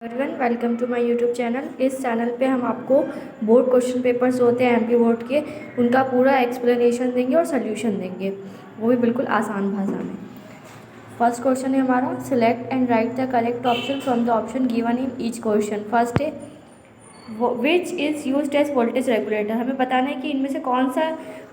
Everyone welcome to my YouTube channel. इस channel पे हम आपको बोर्ड क्वेश्चन पेपर्स होते हैं एमपी बोर्ड के, उनका पूरा एक्सप्लेनेशन देंगे और सोल्यूशन देंगे, वो भी बिल्कुल आसान भाषा में। फर्स्ट क्वेश्चन है हमारा, select and write the correct option from the option given in each question. First है which is used as voltage regulator. हमें बताना है कि इनमें से कौन सा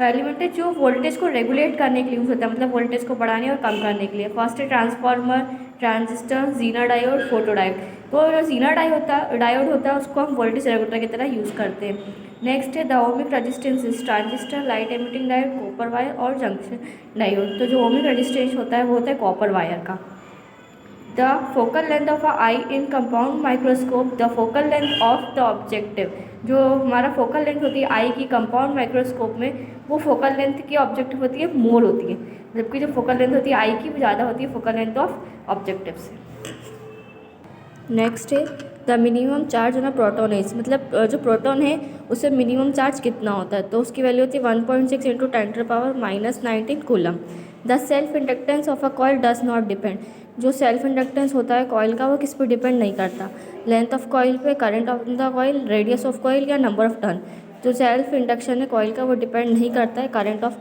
एलिमेंट है जो वोल्टेज को रेगुलेट करने के लिए यूज़ होता है, मतलब वोल्टेज को बढ़ाने और कम करने के लिए। फर्स्ट है transformer, transistor, Zener diode, photo diode. तो जो जीना डायोड होता है उसको हम वोल्टेज रेगुलेटर की तरह यूज़ करते हैं। नेक्स्ट है the ohmic resistance, transistor, light emitting diode, copper wire और जंक्शन डायोड। तो जो ओमिक रजिस्टेंस होता है वो होता है कॉपर वायर का। The focal length of a I in compound microscope, the focal length of the objective. जो हमारा फोकल लेंथ होती है आई की कंपाउंड माइक्रोस्कोप में, वो फोकल लेंथ की ऑब्जेक्टिव होती है मोर होती है, जबकि जो फोकल लेंथ होती है आई की वो ज़्यादा होती है फोकल लेंथ ऑफ ऑब्जेक्टिव से। नेक्स्ट है the minimum charge on a proton is, मतलब जो प्रोटॉन है उससे मिनिमम चार्ज कितना होता है, तो उसकी वैल्यू होती है 1.6 into 10⁻⁻19 coulomb. The self inductance of a coil does not depend, जो सेल्फ इंडक्टेंस होता है कॉइल का वो किस पे डिपेंड नहीं करता, लेंथ ऑफ कॉइल पे, current of the coil, radius of coil या नंबर ऑफ टर्न। जो सेल्फ इंडक्शन है कॉइल का वो डिपेंड नहीं करता है current of.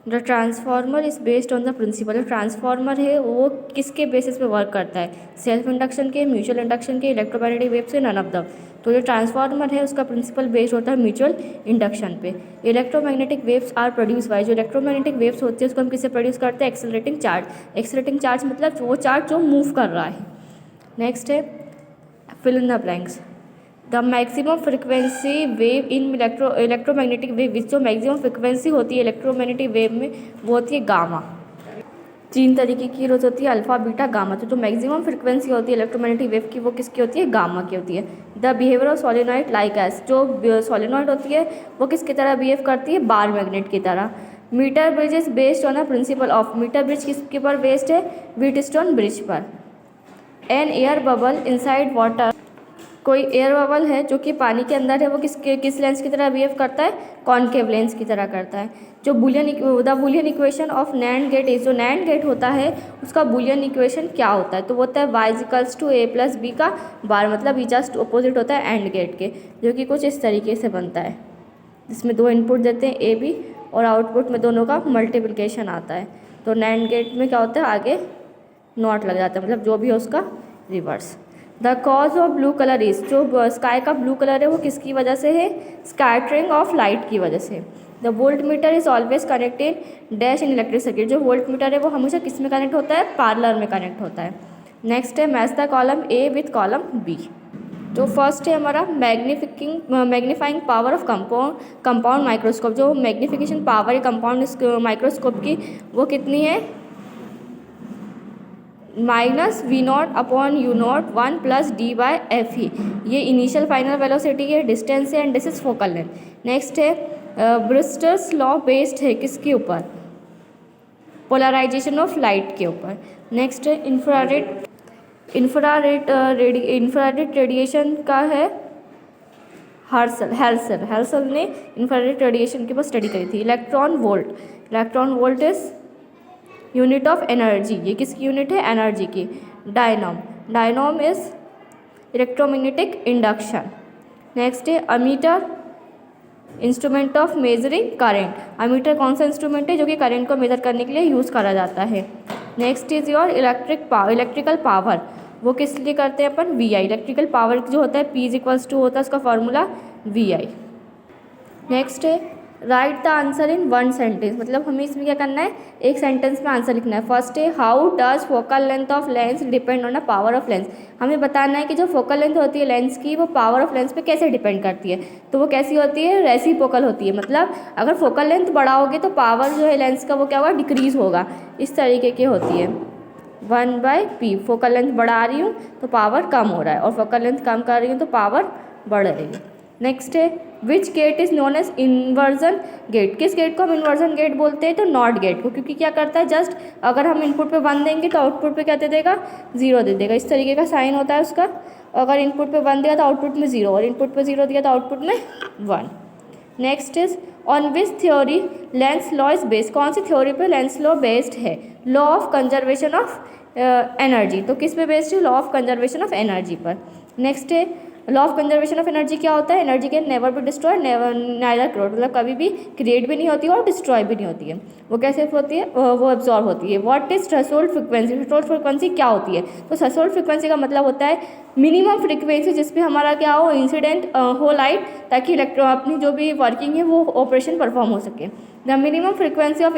The transformer is based on the principle, transformer है वो किसके बेसिस पे वर्क करता है, सेल्फ इंडक्शन के, म्यूचुअल इंडक्शन के, इलेक्ट्रोमैग्नेटिक वेव से, नन ऑफ द। तो जो ट्रांसफार्मर है उसका प्रिंसिपल बेस्ड होता है म्यूचुअल इंडक्शन पे। Electromagnetic waves are produce by, जो इलेक्ट्रोमैग्नेटिक वेव्स होती है उसको हम किससे प्रोड्यूस करते हैं, एक्सेलरेटिंग चार्ज। एक्सेलरेटिंग चार्ज मतलब वो चार्ज जो मूव कर रहा है। नेक्स्ट है fill in the blanks. The maximum frequency wave in electromagnetic wave, जो मैक्सिमम फ्रिक्वेंसी होती है इलेक्ट्रोमैग्नेटिक वेव में वो होती है गामा। 3 तरीके की रोज होती है, अल्फा, बीटा, गामा। तो जो मैक्सिमम फ्रिक्वेंसी होती है इलेक्ट्रोमैग्नेटिक वेव की वो किसकी होती है, गामा की होती है। The behaviour of solenoid like S, जो सोलेनॉइड होती है वो किसकी तरह बिहेव करती है, बार मैग्नेट की तरह। Meter bridge is based on a principle of, meter bridge किसके पर बेस्ड है, व्हीटस्टोन ब्रिज पर। An air bubble inside water, कोई एयर बबल है जो कि पानी के अंदर है वो किस लेंस की तरह बिहेव करता है, कॉनकेव लेंस की तरह करता है। जो the Boolean equation of NAND gate is, जो नैंड गेट होता है उसका बुलियन इक्वेशन क्या होता है, तो वो होता है y equals to a plus B का बार, मतलब ई जस्ट अपोजिट होता है एंड गेट के, जो कि कुछ इस तरीके से बनता है, जिसमें 2 इनपुट देते हैं a b और आउटपुट में दोनों का मल्टीप्लिकेशन आता है। तो नैंड गेट में क्या होता है, आगे नॉट लग जाता है, मतलब जो भी है उसका reverse. The cause of blue colour is, जो स्काई का ब्लू कलर है वो किसकी वजह से है, स्कैटरिंग ऑफ लाइट की वजह से। The volt meter is always connected dash in electric circuit, जो वोल्ट मीटर है वो हमेशा किस में कनेक्ट होता है, पार्लर में कनेक्ट होता है। नेक्स्ट है match the column A with column B. जो फर्स्ट है हमारा magnifying power of compound microscope, जो मैग्नीफिकेशन पावर है कंपाउंड माइक्रोस्कोप की वो कितनी है, -v0/u0 1 प्लस d/f ही। ये इनिशियल फाइनल वेलोसिटी है, डिस्टेंस है, and this is focal length. Next है ब्रिस्टल्स लॉ बेस्ड है किसके ऊपर, पोलराइजेशन ऑफ लाइट के ऊपर। नेक्स्ट है इंफ्रारेड रेडिएशन का है हर्सल ने इंफ्रारेड रेडिएशन के ऊपर स्टडी करी थी। Electron volt is unit of energy, ये किसकी यूनिट है, एनर्जी की। डायनोम इज इलेक्ट्रोमैग्नेटिक इंडक्शन। नेक्स्ट है ammeter, instrument of measuring current. Ammeter कौन सा इंस्ट्रूमेंट है जो कि करंट को मेजर करने के लिए यूज़ करा जाता है। Next is your electrical power, वो किस लिए करते हैं अपन, वी आई। इलेक्ट्रिकल पावर जो होता है P इक्वल्स टू होता है उसका फॉर्मूला वी आई। नेक्स्ट है right the answer in 1 sentence, मतलब हमें इसमें क्या करना है, एक सेंटेंस में आंसर लिखना है। फर्स्ट है how does focal length of lens depend on a power of lens. हमें बताना है कि जो फोकल लेंथ होती है लेंस की वो पावर ऑफ लेंस पे कैसे डिपेंड करती है, तो वो कैसी होती है, रेसिप्रोकल होती है, मतलब अगर फोकल लेंथ बढ़ाओगे तो पावर जो है लेंस का वो क्या होगा, डिक्रीज होगा, इस तरीके की होती है। 1/p, फोकल लेंथ बढ़ा रही हूँ तो पावर कम हो रहा है, और फोकल लेंथ कम कर रही हूँ तो पावर बढ़ रही है। नेक्स्ट है which gate is known as inversion gate, किस गेट को हम इन्वर्जन गेट बोलते हैं, तो नॉट गेट को, क्योंकि क्या करता है, जस्ट अगर हम इनपुट पे 1 देंगे तो आउटपुट पे क्या दे देगा, 0 दे देगा, इस तरीके का साइन होता है उसका। अगर इनपुट पे 1 दिया तो आउटपुट में 0, और इनपुट पे 0 दिया तो आउटपुट में 1। Next is on which theory Lenz law is based, कौन सी थ्योरी पे लेंस लॉ बेस्ड है, law of conservation of energy. तो किस पे बेस्ड है, law of conservation of energy पर। नेक्स्ट है law of conservation of energy. क्या होता है? Energy can never be destroy, never neither create, मतलब कभी भी क्रिएट भी नहीं होती है और डिस्ट्रॉय भी नहीं होती है। वो कैसे होती है? वो एब्जॉर्ब होती है। What is threshold frequency? Threshold frequency क्या होती है? तो थ्रेशोल्ड फ्रीक्वेंसी का मतलब होता है मिनिमम फ्रीक्वेंसी जिस पे हमारा क्या हो, इंसिडेंट हो लाइट, ताकि इलेक्ट्रो अपनी जो भी वर्किंग है वो ऑपरेशन परफॉर्म हो सके। The minimum frequency of